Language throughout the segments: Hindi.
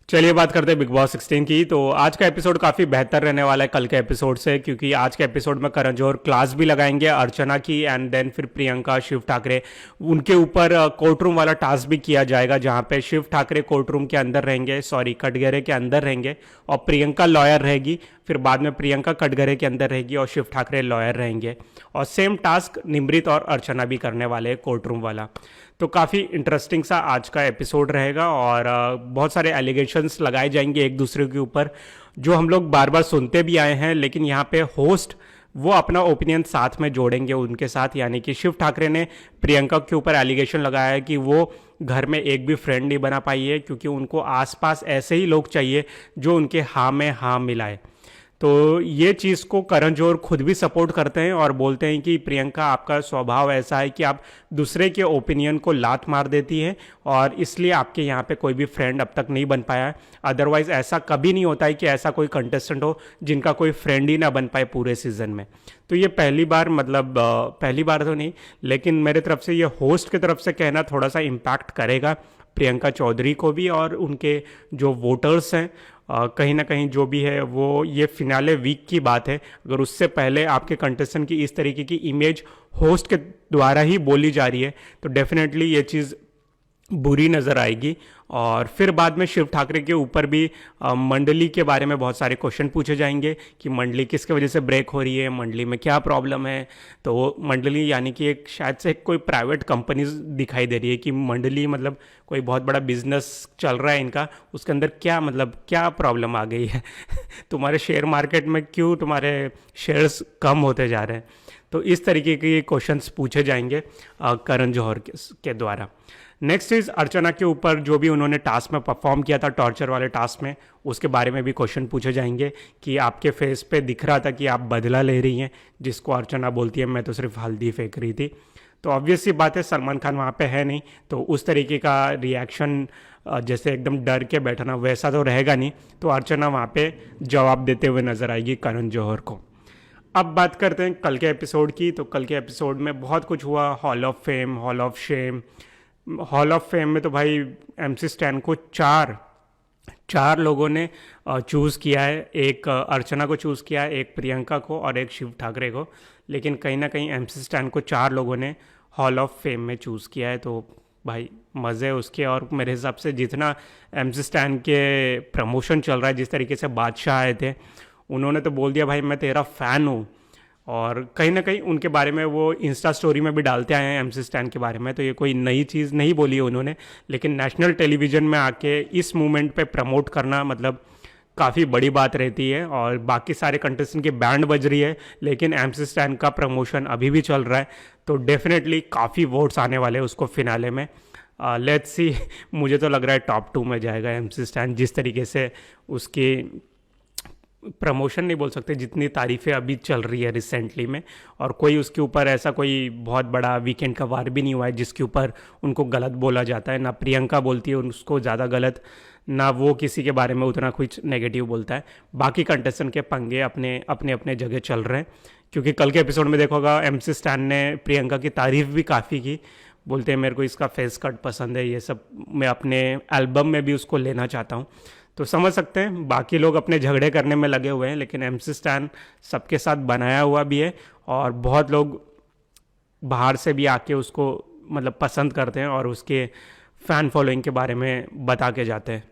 चलिए बात करते हैं बिग बॉस 16 की। तो आज का एपिसोड काफ़ी बेहतर रहने वाला है कल के एपिसोड से, क्योंकि आज के एपिसोड में करण जौहर क्लास भी लगाएंगे अर्चना की, एंड देन फिर प्रियंका, शिव ठाकरे, उनके ऊपर कोर्ट रूम वाला टास्क भी किया जाएगा, जहां पे शिव ठाकरे कोर्ट रूम के अंदर रहेंगे, सॉरी कटघरे के अंदर रहेंगे, और प्रियंका लॉयर रहेगी। फिर बाद में प्रियंका कटघरे के अंदर रहेगी और शिव ठाकरे लॉयर रहेंगे, और सेम टास्क निमृत और अर्चना भी करने वाले हैं, कोर्ट रूम वाला। तो काफ़ी इंटरेस्टिंग सा आज का एपिसोड रहेगा, और बहुत सारे एलिगेशंस लगाए जाएंगे एक दूसरे के ऊपर, जो हम लोग बार बार सुनते भी आए हैं, लेकिन यहाँ पे होस्ट वो अपना ओपिनियन साथ में जोड़ेंगे उनके साथ। यानी कि शिव ठाकरे ने प्रियंका के ऊपर एलिगेशन लगाया है कि वो घर में एक भी फ्रेंड नहीं बना पाई है, क्योंकि उनको आसपास ऐसे ही लोग चाहिए जो उनके हाँ में हाँ मिलाए। तो ये चीज़ को करण जौहर खुद भी सपोर्ट करते हैं और बोलते हैं कि प्रियंका, आपका स्वभाव ऐसा है कि आप दूसरे के ओपिनियन को लात मार देती हैं, और इसलिए आपके यहाँ पे कोई भी फ्रेंड अब तक नहीं बन पाया है। अदरवाइज़ ऐसा कभी नहीं होता है कि ऐसा कोई कंटेस्टेंट हो जिनका कोई फ्रेंड ही ना बन पाए पूरे सीज़न में। तो ये पहली बार, मतलब पहली बार तो नहीं, लेकिन मेरे तरफ से ये होस्ट की तरफ से कहना थोड़ा सा इम्पैक्ट करेगा प्रियंका चौधरी को भी, और उनके जो वोटर्स हैं कहीं ना कहीं जो भी है वो, ये फिनाले वीक की बात है। अगर उससे पहले आपके कंटेस्टेंट की इस तरीके की इमेज होस्ट के द्वारा ही बोली जा रही है, तो डेफिनेटली ये चीज़ बुरी नज़र आएगी। और फिर बाद में शिव ठाकरे के ऊपर भी मंडली के बारे में बहुत सारे क्वेश्चन पूछे जाएंगे कि मंडली किसके वजह से ब्रेक हो रही है, मंडली में क्या प्रॉब्लम है। तो मंडली यानी कि एक शायद से कोई प्राइवेट कंपनी दिखाई दे रही है कि मंडली मतलब कोई बहुत बड़ा बिजनेस चल रहा है इनका, उसके अंदर क्या मतलब क्या प्रॉब्लम आ गई है तुम्हारे शेयर मार्केट में क्यों तुम्हारे शेयर्स कम होते जा रहे हैं। तो इस तरीके के क्वेश्चंस पूछे जाएंगे करण जौहर के द्वारा। नेक्स्ट इज अर्चना के ऊपर जो भी उन्होंने टास्क में परफॉर्म किया था, टॉर्चर वाले टास्क में, उसके बारे में भी क्वेश्चन पूछे जाएंगे कि आपके फेस पे दिख रहा था कि आप बदला ले रही हैं, जिसको अर्चना बोलती है मैं तो सिर्फ हल्दी फेंक रही थी। तो ऑब्वियस सी बात है, सलमान खान वहाँ पे है नहीं, तो उस तरीके का रिएक्शन जैसे एकदम डर के बैठना वैसा तो रहेगा नहीं। तो अर्चना वहाँ पे जवाब देते हुए नजर आएगी करण जौहर को। अब बात करते हैं कल के एपिसोड की। तो कल के एपिसोड में बहुत कुछ हुआ, hall of fame, hall of shame. Hall of fame में तो भाई एमसी स्टैन को चार लोगों ने चूज़ किया है। एक अर्चना को चूज़ किया है, एक प्रियंका को, और एक शिव ठाकरे को। लेकिन कहीं ना कहीं एमसी स्टैन को 4 लोगों ने हॉल ऑफ फेम में चूज़ किया है। तो भाई मज़े उसके। और मेरे हिसाब से जितना एमसी स्टैन के प्रमोशन चल रहा है, जिस तरीके से बादशाह आए थे, उन्होंने तो बोल दिया भाई मैं तेरा फ़ैन हूँ। और कहीं ना कहीं उनके बारे में वो इंस्टा स्टोरी में भी डालते आए हैं एमसी स्टैन के बारे में, तो ये कोई नई चीज़ नहीं बोली है उन्होंने। लेकिन नेशनल टेलीविज़न में आके इस मूवमेंट पे प्रमोट करना मतलब काफ़ी बड़ी बात रहती है। और बाकी सारे कंटेस्टेंट की बैंड बज रही है, लेकिन एमसी स्टैन का प्रमोशन अभी भी चल रहा है। तो डेफिनेटली काफ़ी वोट्स आने वाले हैं उसको फिनाले में। लेट्स सी मुझे तो लग रहा है टॉप 2 में जाएगा एमसी स्टैन, जिस तरीके से उसकी प्रमोशन नहीं बोल सकते, जितनी तारीफ़ें अभी चल रही है रिसेंटली में। और कोई उसके ऊपर ऐसा कोई बहुत बड़ा वीकेंड का वार भी नहीं हुआ है जिसके ऊपर उनको गलत बोला जाता है। ना प्रियंका बोलती है उसको ज़्यादा गलत, ना वो किसी के बारे में उतना कुछ नेगेटिव बोलता है। बाकी कंटेस्टेंट के पंगे अपने अपने जगह चल रहे हैं। क्योंकि कल के एपिसोड में देखोगा एमसी स्टैन ने प्रियंका की तारीफ़ भी काफ़ी की, बोलते हैं मेरे को इसका फेस कट पसंद है, ये सब मैं अपने एल्बम में भी उसको लेना चाहता हूँ। तो समझ सकते हैं बाकी लोग अपने झगड़े करने में लगे हुए हैं, लेकिन एमसी स्टैन सबके साथ बनाया हुआ भी है, और बहुत लोग बाहर से भी आके उसको मतलब पसंद करते हैं और उसके फ़ैन फॉलोइंग के बारे में बता के जाते हैं।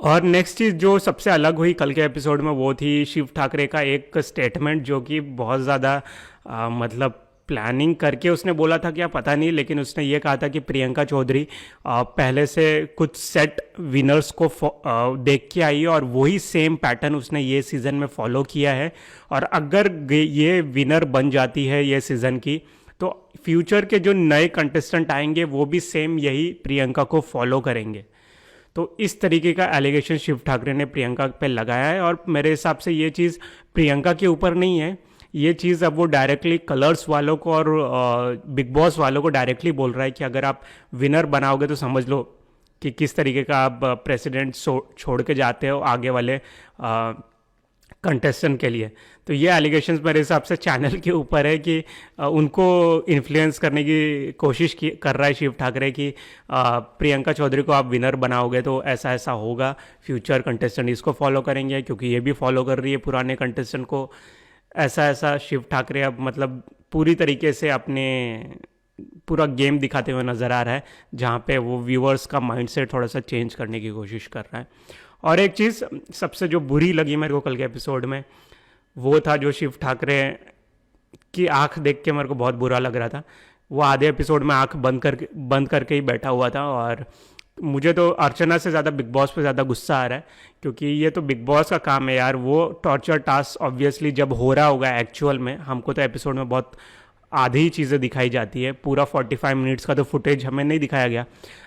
और नेक्स्ट चीज़ जो सबसे अलग हुई कल के एपिसोड में, वो थी शिव ठाकरे का एक स्टेटमेंट, जो कि बहुत ज़्यादा मतलब प्लानिंग करके उसने बोला था क्या पता नहीं, लेकिन उसने ये कहा था कि प्रियंका चौधरी पहले से कुछ सेट विनर्स को देख के आई है, और वही सेम पैटर्न उसने ये सीज़न में फॉलो किया है। और अगर ये विनर बन जाती है ये सीज़न की, तो फ्यूचर के जो नए कंटेस्टेंट आएंगे वो भी सेम यही प्रियंका को फॉलो करेंगे। तो इस तरीके का एलिगेशन शिव ठाकरे ने प्रियंका पे लगाया है। और मेरे हिसाब से ये चीज़ प्रियंका के ऊपर नहीं है, ये चीज़ अब वो डायरेक्टली कलर्स वालों को और बिग बॉस वालों को डायरेक्टली बोल रहा है कि अगर आप विनर बनाओगे तो समझ लो कि किस तरीके का आप प्रेसिडेंट छोड़ के जाते हो आगे वाले कंटेस्टेंट के लिए। तो ये एलिगेशंस मेरे हिसाब से चैनल के ऊपर है कि उनको इन्फ्लुएंस करने की कोशिश की कर रहा है शिव ठाकरे कि प्रियंका चौधरी को आप विनर बनाओगे तो ऐसा ऐसा होगा, फ्यूचर कंटेस्टेंट इसको फॉलो करेंगे क्योंकि ये भी फॉलो कर रही है पुराने कंटेस्टेंट को, ऐसा ऐसा शिव ठाकरे अब मतलब पूरी तरीके से अपने पूरा गेम दिखाते हुए नज़र आ रहा है, जहाँ पे वो व्यूअर्स का माइंडसेट थोड़ा सा चेंज करने की कोशिश कर रहा है। और एक चीज़ सबसे जो बुरी लगी मेरे को कल के एपिसोड में, वो था जो शिव ठाकरे की आंख देख के मेरे को बहुत बुरा लग रहा था। वो आधे एपिसोड में आंख बंद करके ही बैठा हुआ था। और मुझे तो अर्चना से ज़्यादा बिग बॉस पे ज़्यादा गुस्सा आ रहा है, क्योंकि ये तो बिग बॉस का काम है यार। वो टॉर्चर टास्क ऑब्वियसली जब हो रहा होगा एक्चुअल में, हमको तो एपिसोड में बहुत आधी ही चीज़ें दिखाई जाती है, पूरा 45 मिनट्स का तो फुटेज हमें नहीं दिखाया गया,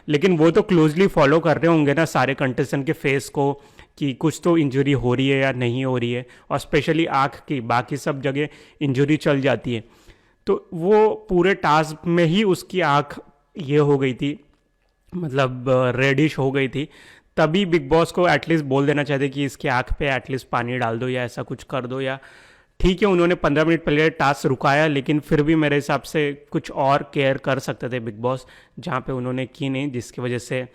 लेकिन वो तो क्लोजली फॉलो कर रहे होंगे ना सारे कंटेस्टेंट के फेस को कि कुछ तो इंजरी हो रही है या नहीं हो रही है, और स्पेशली आँख की, बाकी सब जगह इंजरी चल जाती है। तो वो पूरे टास्क में ही उसकी आँख ये हो गई थी, मतलब रेडिश हो गई थी। तभी बिग बॉस को एटलीस्ट बोल देना चाहिए कि इसकी आँख पे एटलीस्ट पानी डाल दो या ऐसा कुछ कर दो। या ठीक है उन्होंने 15 मिनट पहले टास्क रुकाया, लेकिन फिर भी मेरे हिसाब से कुछ और केयर कर सकते थे बिग बॉस, जहाँ पे उन्होंने की नहीं, जिसकी वजह से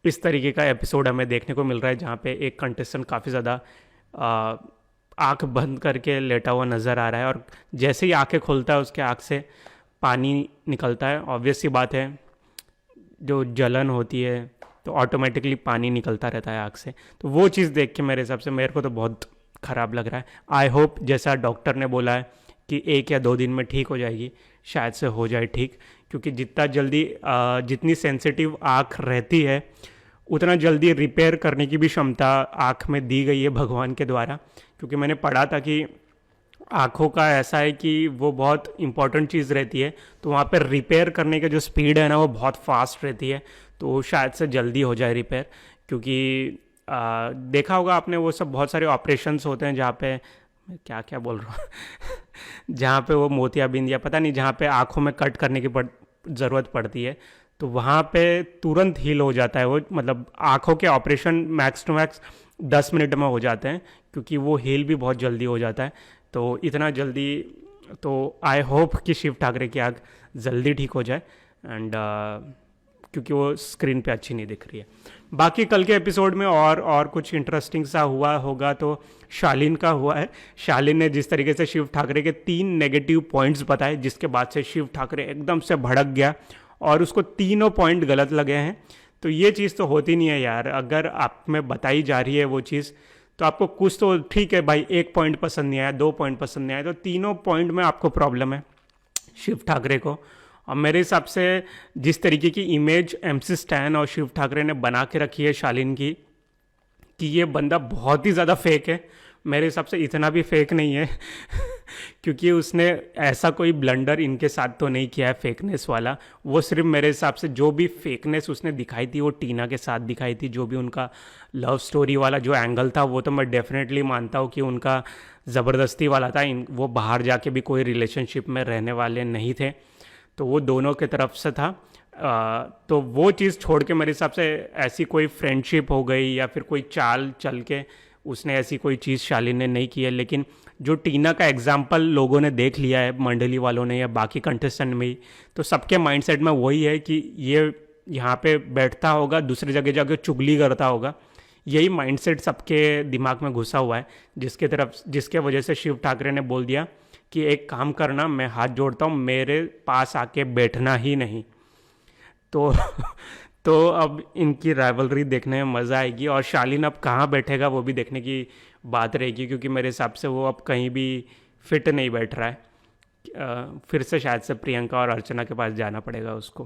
इस तरीके का एपिसोड हमें देखने को मिल रहा है, जहाँ पे एक कंटेस्टेंट काफ़ी ज़्यादा आँख बंद करके लेटा हुआ नज़र आ रहा है, और जैसे ही आँखें खोलता है उसके आँख से पानी निकलता है। ऑब्वियस सी बात है, जो जलन होती है तो ऑटोमेटिकली पानी निकलता रहता है आँख से। तो वो चीज़ देख के मेरे हिसाब से मेरे को तो बहुत ख़राब लग रहा है। आई होप जैसा डॉक्टर ने बोला है कि 1 या 2 दिन में ठीक हो जाएगी, शायद से हो जाए ठीक, क्योंकि जितना जल्दी जितनी सेंसिटिव आँख रहती है उतना जल्दी रिपेयर करने की भी क्षमता आँख में दी गई है भगवान के द्वारा। क्योंकि मैंने पढ़ा था कि आँखों का ऐसा है कि वो बहुत इंपॉर्टेंट चीज़ रहती है, तो वहाँ पर रिपेयर करने का जो स्पीड है ना वो बहुत फास्ट रहती है, तो शायद से जल्दी हो जाए रिपेयर। क्योंकि देखा होगा आपने वो सब बहुत सारे ऑपरेशंस होते हैं जहाँ पे, मैं क्या क्या बोल रहा हूँ जहाँ पे वो मोतियाबिंद या पता नहीं, जहाँ पे आँखों में कट करने की ज़रूरत पड़ती है, तो वहाँ पे तुरंत हील हो जाता है वो, मतलब आँखों के operation max to max 10 minute में हो जाते हैं, क्योंकि वो हील भी बहुत जल्दी हो जाता है। तो इतना जल्दी, तो आई होप कि शिव ठाकरे की आँख जल्दी ठीक हो जाए, एंड क्योंकि वो स्क्रीन पे अच्छी नहीं दिख रही है। बाकी कल के एपिसोड में और कुछ इंटरेस्टिंग सा हुआ होगा तो शालीन का हुआ है। शालीन ने जिस तरीके से शिव ठाकरे के 3 नेगेटिव पॉइंट्स बताए, जिसके बाद से शिव ठाकरे एकदम से भड़क गया और उसको तीनों पॉइंट गलत लगे हैं। तो ये चीज़ तो होती नहीं है यार, अगर आप में बताई जा रही है वो चीज़ तो आपको कुछ तो ठीक है भाई, 1 पॉइंट पसंद नहीं आया, 2 पॉइंट पसंद नहीं आया, तो तीनों पॉइंट में आपको प्रॉब्लम है शिव ठाकरे को। और मेरे हिसाब से जिस तरीके की इमेज MC स्टैन और शिव ठाकरे ने बना के रखी है शालीन की, कि ये बंदा बहुत ही ज़्यादा फेक है, मेरे हिसाब से इतना भी फेक नहीं है क्योंकि उसने ऐसा कोई ब्लंडर इनके साथ तो नहीं किया है फेकनेस वाला। वो सिर्फ मेरे हिसाब से जो भी फेकनेस उसने दिखाई थी वो टीना के साथ दिखाई थी, जो भी उनका लव स्टोरी वाला जो एंगल था वो तो मैं डेफिनेटली मानता हूँ कि उनका ज़बरदस्ती वाला था। वो बाहर जाके भी कोई रिलेशनशिप में रहने वाले नहीं थे, तो वो दोनों के तरफ से था। तो वो चीज़ छोड़ के मेरे हिसाब से ऐसी कोई फ्रेंडशिप हो गई या फिर कोई चाल चल के उसने ऐसी कोई चीज़ शालीन ने नहीं की है। लेकिन जो टीना का एग्जाम्पल लोगों ने देख लिया है, मंडली वालों ने या बाकी कंटेस्टेंट में ही, तो सबके माइंडसेट में वही है कि ये यहाँ पे बैठता होगा, दूसरी जगह जाके चुगली करता होगा। यही माइंडसेट सबके दिमाग में घुसा हुआ है, जिसके वजह से शिव ठाकरे ने बोल दिया कि एक काम करना, मैं हाथ जोड़ता हूँ, मेरे पास आके बैठना ही नहीं। तो अब इनकी राइवलरी देखने में मज़ा आएगी, और शालीन अब कहाँ बैठेगा वो भी देखने की बात रहेगी, क्योंकि मेरे हिसाब से वो अब कहीं भी फिट नहीं बैठ रहा है। फिर से शायद से प्रियंका और अर्चना के पास जाना पड़ेगा उसको,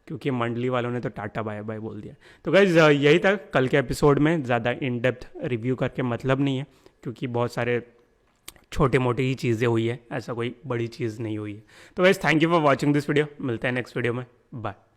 क्योंकि मंडली वालों ने तो टाटा बाय बाय बोल दिया। तो गाइस यही था कल के एपिसोड में, ज़्यादा इन डेप्थ रिव्यू करके मतलब नहीं है, क्योंकि बहुत सारे छोटे मोटे ही चीज़ें हुई है, ऐसा कोई बड़ी चीज़ नहीं हुई है। तो guys thank you for watching this video, मिलते हैं नेक्स्ट वीडियो में, बाय।